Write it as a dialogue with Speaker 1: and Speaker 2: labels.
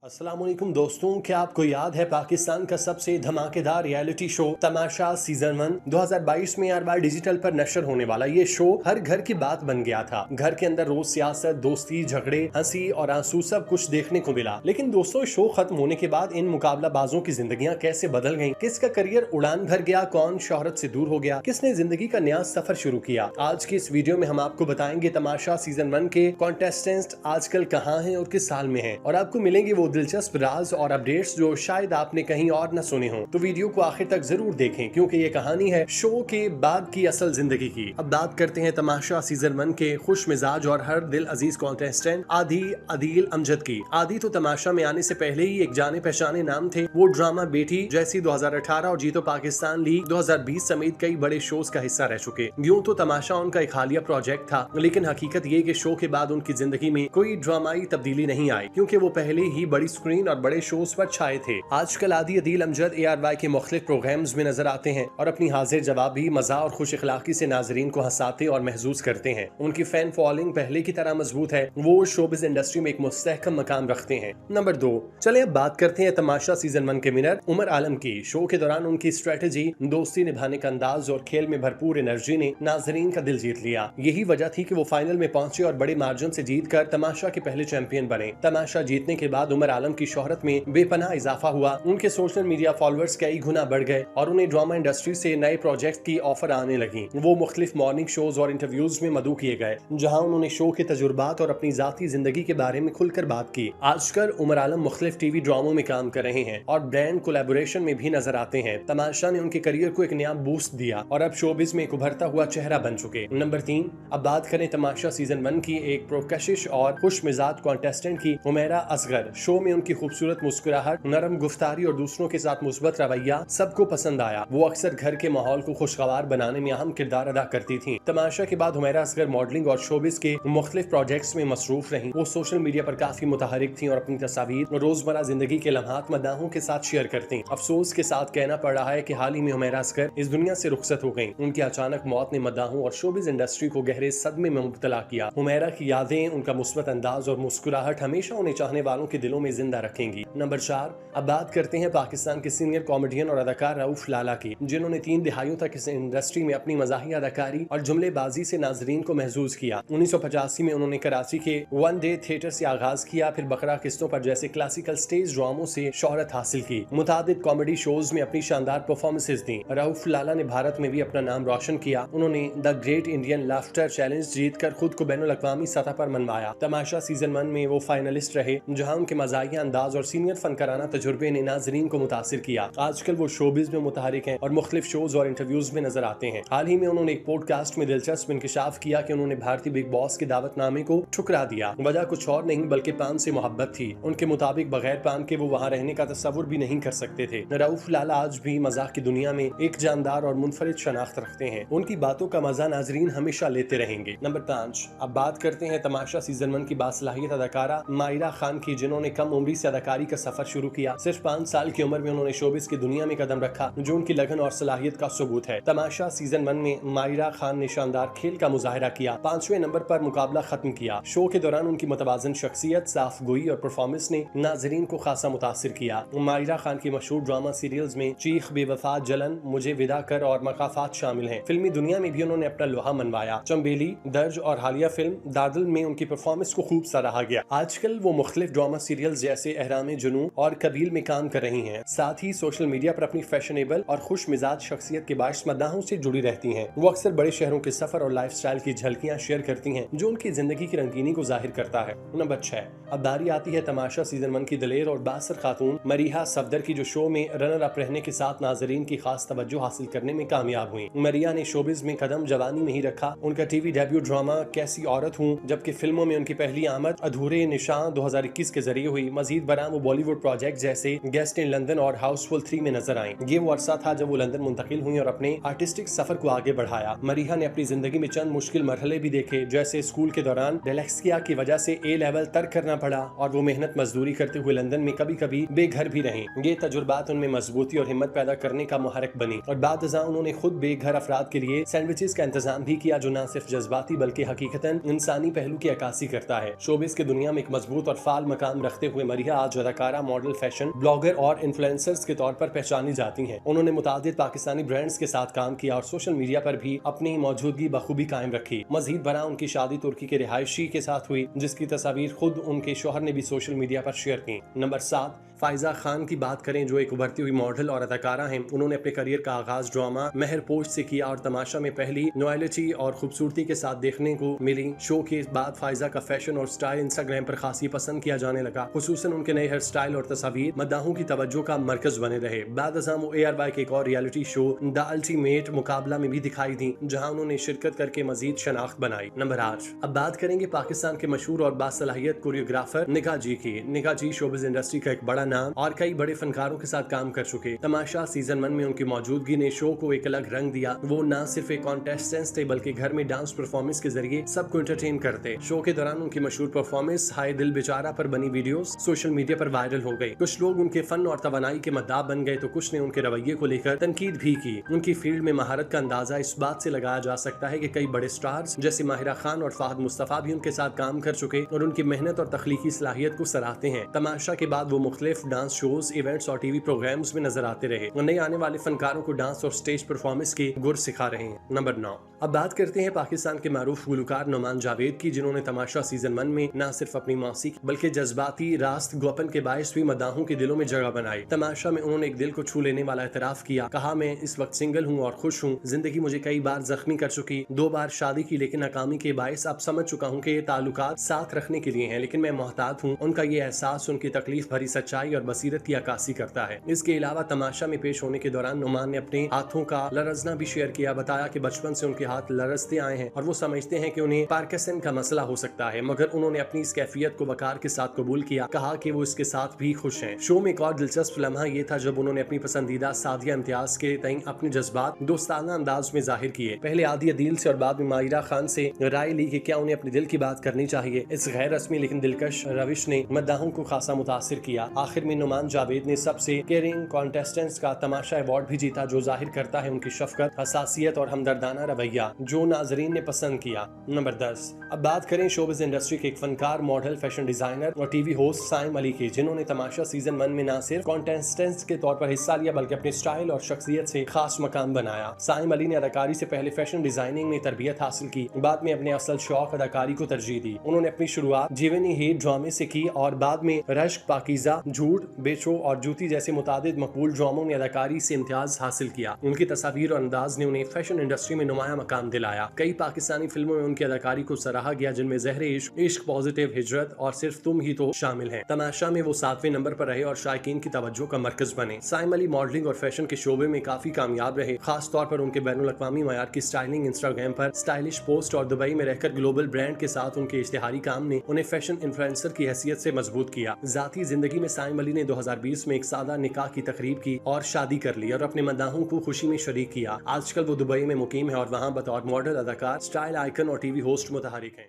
Speaker 1: अस्सलामुअलैकुम दोस्तों, क्या आपको याद है पाकिस्तान का सबसे धमाकेदार रियलिटी शो तमाशा सीजन 1 2022 में हर बार डिजिटल पर नशर होने वाला ये शो हर घर की बात बन गया था। घर के अंदर रोज सियासत, दोस्ती, झगड़े, हंसी और आंसू सब कुछ देखने को मिला। लेकिन दोस्तों, शो खत्म होने के बाद इन मुकाबलाबाजों की जिंदगियां कैसे बदल गईं? किसका करियर उड़ान भर गया, कौन शोहरत से दूर हो गया, किसने जिंदगी का नया सफर शुरू किया? आज की इस वीडियो में हम आपको बताएंगे तमाशा सीजन 1 के कॉन्टेस्टेंट्स आजकल कहाँ हैं और किस साल में हैं, और आपको मिलेंगे वो दिलचस्प राज और अपडेट्स जो शायद आपने कहीं और न सुने हों। तो वीडियो को आखिर तक जरूर देखें, क्योंकि ये कहानी है शो के बाद की असल जिंदगी की। अब बात करते हैं तमाशा सीजन 1 के खुश मिजाज और हर दिल अजीज कॉन्टेस्टेंट आदि अदील अमजद की। आदि तो तमाशा में आने से पहले ही एक जाने पहचाने नाम थे। वो ड्रामा बेटी जैसी 2018 और जीतो पाकिस्तान लीग 2020 समेत कई बड़े शोज का हिस्सा रह चुके। यूं तो तमाशा उनका एक हालिया प्रोजेक्ट था, लेकिन हकीकत ये कि शो के बाद उनकी जिंदगी में कोई ड्रामाई तब्दीली नहीं आई, क्योंकि वो पहले ही बड़ी स्क्रीन और बड़े शोज पर छाए थे। आजकल आदि अदील अमजद ARY के मुख्तलिफ प्रोग्राम्स में नजर आते हैं और अपनी हाजिर जवाबी, मजा और खुश इखलाकी से नाजरीन को हंसाते और महसूस करते हैं। उनकी फैन फॉलोइंग पहले की तरह मजबूत है। वो शोबिज इंडस्ट्री में एक मुस्तहकम मकाम रखते हैं। नंबर 2, चले अब बात करते हैं तमाशा सीजन 1 के विनर उमर आलम की। शो के दौरान उनकी स्ट्रेटेजी, दोस्ती निभाने का अंदाज और खेल में भरपूर एनर्जी ने नाजरीन का दिल जीत लिया। यही वजह थी कि वो फाइनल में पहुंचे और बड़े मार्जिन से जीतकर तमाशा के पहले चैंपियन बने। तमाशा जीतने के बाद उमर आलम की शोहरत में बेपनाह इजाफा हुआ। उनके सोशल मीडिया फॉलोअर्स कई गुना बढ़ गए और उन्हें ड्रामा इंडस्ट्री से नए प्रोजेक्ट की ऑफर आने लगी। वो मुख्तलिफ मॉर्निंग शोज और इंटरव्यूज में मदऊ किए गए, जहां उन्होंने शो के तजुर्बात और अपनी जाती जिंदगी के बारे में खुलकर बात की। आजकल उमर आलम मुख्तलिफ टीवी ड्रामों में काम कर रहे हैं और ब्रांड कोलैबोरेशन में भी नजर आते हैं। तमाशा ने उनके करियर को एक नया बूस्ट दिया और अब शोबिज में एक उभरता हुआ चेहरा बन चुके। नंबर 3, अब बात करें तमाशा सीजन 1 की एक प्रोकशिश और खुश मिजाज कॉन्टेस्टेंट की, हुमैरा असगर। शो में उनकी खूबसूरत मुस्कुराहट, नरम गुफ्तारी और दूसरों के साथ मुस्बत रवैया सबको पसंद आया। वो अक्सर घर के माहौल को खुशगवार बनाने में अहम किरदार अदा करती थी। तमाशा के बाद हुमैरा असगर मॉडलिंग और शोबिज के मुख्तलिफ प्रोजेक्ट्स में मसरूफ रही। वो सोशल मीडिया पर काफी मुतहरिक थी और अपनी तस्वीर रोजमर्रा जिंदगी के लम्हात मदाहों के साथ शेयर करती। अफसोस के साथ कहना पड़ रहा है कि हाल ही में हुमैरा असगर इस दुनिया से रुखसत हो गयी। उनकी अचानक मौत ने मदाहों और शोबिज इंडस्ट्री को गहरे सदमे में मुब्तला किया। हुमैरा की यादें, उनका मुस्बत अंदाज और मुस्कुराहट हमेशा उन्हें चाहने वालों के दिलों में जिंदा रखेंगी। नंबर 4, अब बात करते हैं पाकिस्तान के सीनियर कॉमेडियन और अदाकार रऊफ लाला की, जिन्होंने 3 दिहाइयों तक इस इंडस्ट्री में अपनी मज़ाहिया अदाकारी और जुमलेबाजी से नाजरीन को महसूस किया। 1985 में उन्होंने कराची के वन डे थिएटर से आगाज किया, फिर बकरा किस्तों पर जैसे क्लासिकल स्टेज ड्रामों से शोहरत हासिल की। मुतादिद कॉमेडी शोज में अपनी शानदार परफॉर्मेंसेज दी। रऊफ लाला ने भारत में भी अपना नाम रोशन किया। उन्होंने the great Indian laughter challenge जीतकर खुद को बैनुल अक़वामी सतह पर मनवाया। तमाशा सीजन 1 में वो फाइनलिस्ट रहे, जहां उनके मज़ाहिया अंदाज और सीनियर फनकाराना तजुर्बे ने नाजरीन को मुतासिर किया। आजकल वो शोबिज में मुतहरिक हैं और मुख्तलिफ शोज और इंटरव्यूज में नजर आते हैं। हाल ही में उन्होंने एक पॉडकास्ट में दिलचस्प इंकशाफ किया कि उन्होंने भारतीय बिग बॉस के दावतनामे को ठुकरा दिया। वजह कुछ और नहीं बल्कि पान से मोहब्बत थी। उनके मुताबिक बगैर पान के वो वहाँ रहने का तस्वुर भी नहीं कर सकते थे। रऊफ लाला आज भी मजाक की दुनिया में एक जानदार और मुनफरिद शनाख्त रखते हैं। उनकी बातों का मजा नाजरीन हमेशा लेते रहेंगे। नंबर 5, अब बात करते हैं तमाशा सीजन 1 की बासलाहियत अदाकारा मायरा खान की, जिन्होंने कम उम्री से अदाकारी का सफर शुरू किया। सिर्फ 5 साल की उम्र में उन्होंने शोबिस की दुनिया में कदम रखा, जो उनकी लगन और सलाहियत का सबूत है। तमाशा सीजन 1 में मायरा खान ने शानदार खेल का मुजाहिरा किया, 5वें नंबर पर मुकाबला खत्म किया। शो के दौरान उनकी मुतवाज़न शख्सियत, साफ गोई और परफॉर्मेंस ने नाजरीन को खासा मुतासिर किया। मायरा खान की मशहूर ड्रामा सीरियल्स में चीख, बेवफा, जलन, मुझे विदा कर और मकाफात शामिल हैं। फिल्मी दुनिया में भी उन्होंने अपना लोहा मनवाया। चंबेली, दर्ज और हालिया फिल्म दादल में उनकी परफॉर्मेंस को खूब सराहा गया। आजकल वो मुख्तलिफ ड्रामा सीरियल्स जैसे एहराम जुनू और कबील में काम कर रही हैं। साथ ही सोशल मीडिया पर अपनी फैशनेबल और खुश मिजाज शख्सियत के बाइस मदाहों से जुड़ी रहती हैं। वो अक्सर बड़े शहरों के सफर और लाइफस्टाइल की झलकियां शेयर करती हैं, जो उनकी जिंदगी की रंगीनी को जाहिर करता है। नंबर 6, अब बारी आती है तमाशा सीजन 1 की दलेर और बासर खातून मरीहा सफदर की, जो शो में रनर अप रहने के साथ नाजरीन की खास तवज्जो हासिल करने में कामयाब हुई। मरिया ने शोबिज में कदम जवानी में ही रखा। उनका टीवी डेब्यू ड्रामा कैसी औरत हूँ, जबकि फिल्मों में उनकी पहली आमद अधूरे निशान 2021 के जरिए हुई। मजीद बराम वो बॉलीवुड प्रोजेक्ट जैसे गेस्ट इन लंदन और हाउसफुल 3 में नजर आई। ये वो अरसा था जब वो लंदन मुंतकिल हुई और अपने आर्टिस्टिक सफर को आगे बढ़ाया। मरीहा ने अपनी जिंदगी में चंद मुश्किल मरहले भी देखे, जैसे स्कूल के दौरान डिसलेक्सिया की वजह से A लेवल तर्क करना पड़ा और वो मेहनत मजदूरी करते हुए लंदन में कभी कभी बेघर भी रहे। ये तजुर्बात उनमें मजबूती और हिम्मत पैदा करने का मुहर्रिक बनी और बाद उन्होंने खुद बेघर अफराद के लिए सैंडविचेस का इंतजाम भी किया, जो न सिर्फ जज्बाती बल्कि हकीकतन इंसानी पहलू की अक्कासी करता है। शोबिस की दुनिया में एक मजबूत और फाल मकाम रखते हुए मरिया आज अदाकारा, मॉडल, फैशन ब्लॉगर और इन्फ्लुएंसर्स के तौर पर पहचानी जाती हैं। उन्होंने मुतादिद पाकिस्तानी ब्रांड्स के साथ काम किया और सोशल मीडिया पर भी अपनी मौजूदगी बखूबी कायम रखी। मजीद बरा उनकी शादी तुर्की के रिहायशी के साथ हुई, जिसकी तस्वीर खुद उनके शोहर ने भी सोशल मीडिया पर शेयर की। नंबर 7, फायजा खान की बात करें, जो एक उभरती हुई मॉडल और अदाकारा हैं। उन्होंने अपने करियर का आगाज ड्रामा महर पोस्ट से किया और तमाशा में पहली नॉयलिटी और खूबसूरती के साथ देखने को मिली। शो के बाद फायजा का फैशन और स्टाइल इंस्टाग्राम पर खासी पसंद किया जाने लगा। खुसूसन उनके नए हेयर स्टाइल और तस्वीर मद्दाहों की तवज्जो का मरकज बने रहे। बाद वो ARY के एक और रियलिटी शो द अल्टीमेट मुकाबला में भी दिखाई दी, जहां उन्होंने शिरकत करके मजीद शनाख्त बनाई। नंबर 8, अब बात करेंगे पाकिस्तान के मशहूर और बासलाहियत कोरियोग्राफर निगाह जी की। निगाह जी शोबिज इंडस्ट्री का एक बड़ा नाम और कई बड़े फनकारों के साथ काम कर चुके। तमाशा सीजन 1 में उनकी मौजूदगी ने शो को एक अलग रंग दिया। वो न सिर्फ एक कॉन्टेस्टेंट थे, बल्कि घर में डांस परफॉर्मेंस के जरिए सबको एंटरटेन करते। शो के दौरान उनकी मशहूर परफॉर्मेंस हाय दिल बेचारा पर बनी वीडियोस सोशल मीडिया पर वायरल हो गई। कुछ लोग उनके फन और तवानाई के मद्दाह बन गए, तो कुछ ने उनके रवैये को लेकर तनकीद भी की। उनकी फील्ड में महारत का अंदाजा इस बात से लगाया जा सकता है कि कई बड़े स्टार्स जैसे माहिरा खान और फाहद मुस्तफा भी उनके साथ काम कर चुके और उनकी मेहनत और तख्लीकी सलाहियत को सराहते हैं। तमाशा के बाद वो मुख्तलिफ डांस शोज, इवेंट्स और टीवी प्रोग्राम्स में नजर आते रहे और नए आने वाले फनकारों को डांस और स्टेज परफॉर्मेंस के गुर सिखा रहे हैं। नंबर 9, अब बात करते हैं पाकिस्तान के मारूफ गुलकार नोमान जावेद की, जिन्होंने तमाशा सीजन 1 में न सिर्फ अपनी मौसीकी बल्कि जज्बाती रास्त गोपन के बायस भी मदाहों के दिलों में जगह बनाई। तमाशा में उन्होंने एक दिल को छू लेने वाला एतराफ किया। कहा, मैं इस वक्त सिंगल हूँ और खुश हूँ। जिंदगी मुझे कई बार जख्मी कर चुकी, 2 बार शादी की, लेकिन नाकामी के बायस अब समझ चुका हूँ कि ये ताल्लुकात साथ रखने के लिए हैं, लेकिन मैं मोहतात हूँ। उनका ये एहसास उनकी तकलीफ भरी सच्चाई और बसीरत की अक्कासी करता है। इसके अलावा तमाशा में पेश होने के दौरान नोमान ने अपने हाथों का लरजना भी शेयर किया। बताया कि बचपन से उनके हाथ लरजते आए हैं और वो समझते हैं कि उन्हें पार्किंसन का मसला हो सकता है, मगर उन्होंने अपनी इस कैफियत को वकार के साथ कबूल किया। कहा कि वो इसके साथ भी खुश हैं। शो में एक और दिलचस्प लम्हा ये था जब उन्होंने अपनी पसंदीदा सादिया इम्तियाज के तई अपने जज्बात दोस्ताना अंदाज में जाहिर किए। पहले आदि अदील से और बाद में माहिरा खान से राय ली कि क्या उन्हें अपने दिल की बात करनी चाहिए। इस गैर रस्मी लेकिन दिलकश रविश ने मद्दाहों को खासा मुतासिर किया। आखिर में नोमान जावेद ने सबसे केयरिंग कॉन्टेस्टेंट्स का तमाशा अवार्ड भी जीता, जो जाहिर करता है उनकी शफकत, हसासियत और हमदर्दाना रवैया, जो नाजरीन ने पसंद किया। नंबर 10, अब बात करें शोबिज इंडस्ट्री के एक फनकार, मॉडल, फैशन डिजाइनर और टीवी होस्ट साइम अली की, जिन्होंने तमाशा सीजन 1 में न सिर्फ कॉन्टेस्टेंट्स के तौर पर हिस्सा लिया बल्कि अपने स्टाइल और शख्सियत से खास मकाम बनाया। साइम अली ने अदाकारी से पहले फैशन डिजाइनिंग में तरबियत हासिल की, बाद में अपने असल शौक अदाकारी को तरजीह दी। उन्होंने अपनी शुरुआत जीवनी ही ड्रामे से की और बाद में रश्क, पाकीज़ा, झूठ, बेचो और जूती जैसे मुतादिद मकबूल ड्रामों में अदाकारी से इम्तियाज हासिल किया। उनकी तस्वीर और अंदाज ने उन्हें फैशन इंडस्ट्री में नुमाया मकाम दिलाया। कई पाकिस्तानी फिल्मों में उनकी अदाकारी को सराहा गया, जिनमें ज़हरे इश्क, इश्क पॉजिटिव, हिजरत और सिर्फ तुम ही तो शामिल हैं। तमाशा में वो 7वें नंबर पर रहे और शायकीन की तवज्जो का मरकज बने। साइम अली मॉडलिंग और फैशन के शोबे में काफी कामयाब रहे, खास तौर पर उनके बैनुल अक़वामी मयार की स्टाइलिंग, इंस्टाग्राम पर स्टाइलिश पोस्ट और दुबई में रहकर ग्लोबल ब्रांड के साथ उनके इश्तिहारी काम ने उन्हें फैशन इन्फ्लुएंसर की हैसियत से मजबूत किया। जाती जिंदगी में साइम अली ने 2020 में एक सादा निकाह की तकरीब की और शादी कर ली और अपने मद्दाहों को खुशी में शरीक किया। आजकल वो दुबई में मुकीम है और वहाँ बतौर मॉडल, अदाकार, स्टाइल आइकन और टीवी होस्ट मुतहरिक हैं।